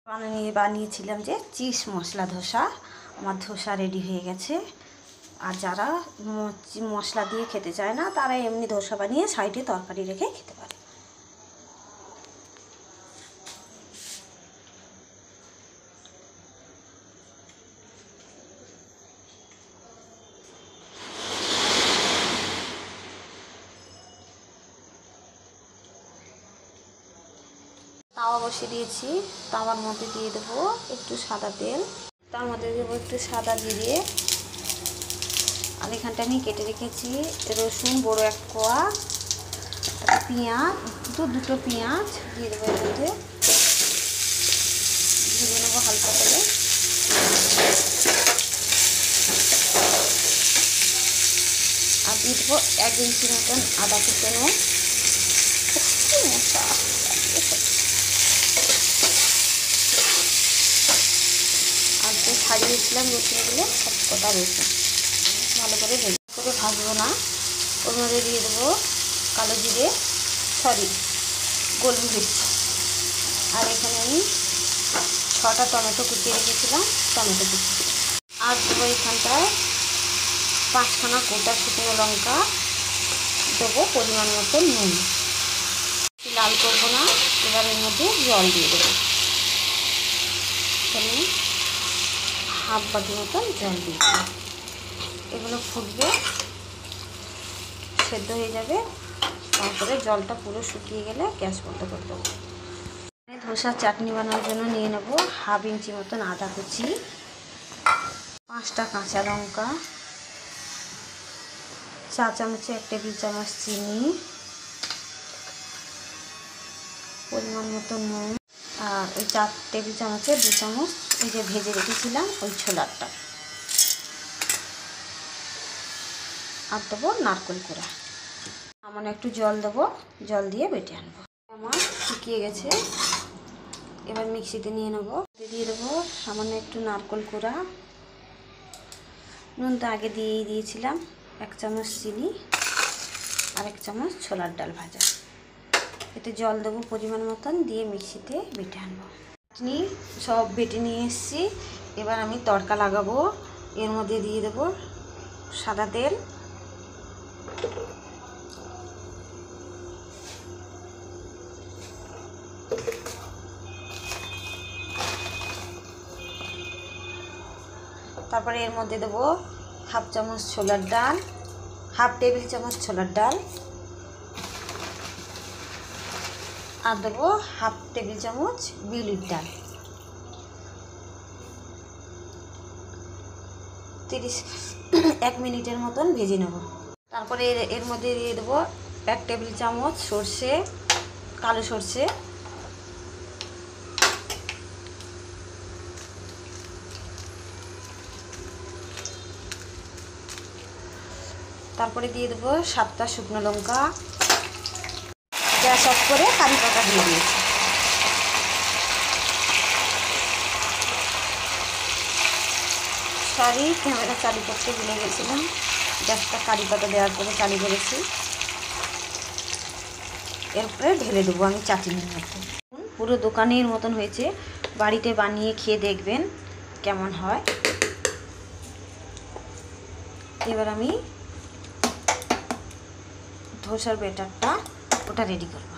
বানিয়েছিলাম যে চিজ মশলা ধোসা। আমার ধোসা রেডি হয়ে গেছে। আর যারা মশলা দিয়ে খেতে চায় না তারা এমনি ধোসা বানিয়ে সাইডে তরকারি রেখে খেতে পারে। তাওয়া বসিয়ে দিয়েছি। তাওয়ার মধ্যে দিয়ে দেবো একটু সাদা তেল, তার মধ্যে দেবো একটু সাদা জিরে, আর এখানটা আমি কেটে রেখেছি রসুন বড় এক কোয়া, একটা পেঁয়াজ, দুটো পেঁয়াজ দিয়ে দেবো এর মধ্যে, ভেজে নেবো হালকা করে। আর দিয়ে দেবো 1 ইঞ্চি মতন আদা কুচানো। আর যে ছাড়িয়েছিলাম রসুনগুলো সব কটা রসুন ভালো করে ভাজবো না। ওর মধ্যে দিয়ে দেবো কালো জিরে, গোলমরিচ। আর এখানে আমি 6টা টমেটো কুচিয়ে রেখেছিলাম, টমেটো কুচি। আর দেবো এখানটায় 5খানা গোটা শুকনো লঙ্কা, দেবো পরিমাণ মতো নুন। লাল করবো না। এবার এর মধ্যে জল দিয়ে দেবো। এখানে 1/2 বাটি মতন জল দিয়ে দেবো। এগুলো ফুটবে, সেদ্ধ হয়ে যাবে। তারপরে জলটা পুরো শুকিয়ে গেলে গ্যাস বন্ধ করে দেবো। ধোসার চাটনি বানানোর জন্য নিয়ে নেব 1/2 ইঞ্চি মতন আদা কুচি, 5টা কাঁচা লঙ্কা, 4 চামচে 1 টেবিল চামচ চিনি, পরিমাণ মতো নুন, আর ওই 4 টেবিল চামচে 2 চামচ ওই যে ভেজে রেখেছিলাম ওই ছোলারটা। আর দেবো নারকেল কোড়া। সামান্য একটু জল দেবো, জল দিয়ে বেটে আনবো। আমার শুকিয়ে গেছে। এবার মিক্সিতে নিয়ে নেবো। দিয়ে দেবো সামান্য একটু নারকেল কোড়া, নুন তো আগে দিয়েছিলাম, 1 চামচ চিনি, আর 1 চামচ ছোলার ডাল ভাজা। এতে জল দেবো পরিমাণ মতন, দিয়ে মিক্সিতে বেটে আনবো। চাটনি সব বেটে নিয়ে এসেছি। এবার আমি তড়কা লাগাবো। এর মধ্যে দিয়ে দেবো সাদা তেল, তারপরে এর মধ্যে দেবো 1/2 চামচ ছোলার ডাল, 1/2 টেবিল চামচ ছোলার ডাল, আর দেবো 1/2 টেবিল চামচ বিউলির ডাল। 1 মিনিটের মতন ভেজে নেব। তারপরে এর মধ্যে দিয়ে দেবো 1 টেবিল চামচ সর্ষে, কালো সর্ষে, তারপরে দিয়ে দেবো 7টা শুকনো লঙ্কা। গ্যাস অফ করে কারি পাতা দিয়ে দিয়েছি। ক্যামেরা চালু করতে ভুলে গেছিলাম, গ্যাসটা কারি পাতা দেওয়ার পরে চালু করেছি। এরপরে ঢেলে দেবো আমি চাটনির মধ্যে। পুরো দোকানের মতন হয়েছে। বাড়িতে বানিয়ে খেয়ে দেখবেন কেমন হয়। এবার আমি ধোসার ব্যাটারটা ওটা রেডি করব।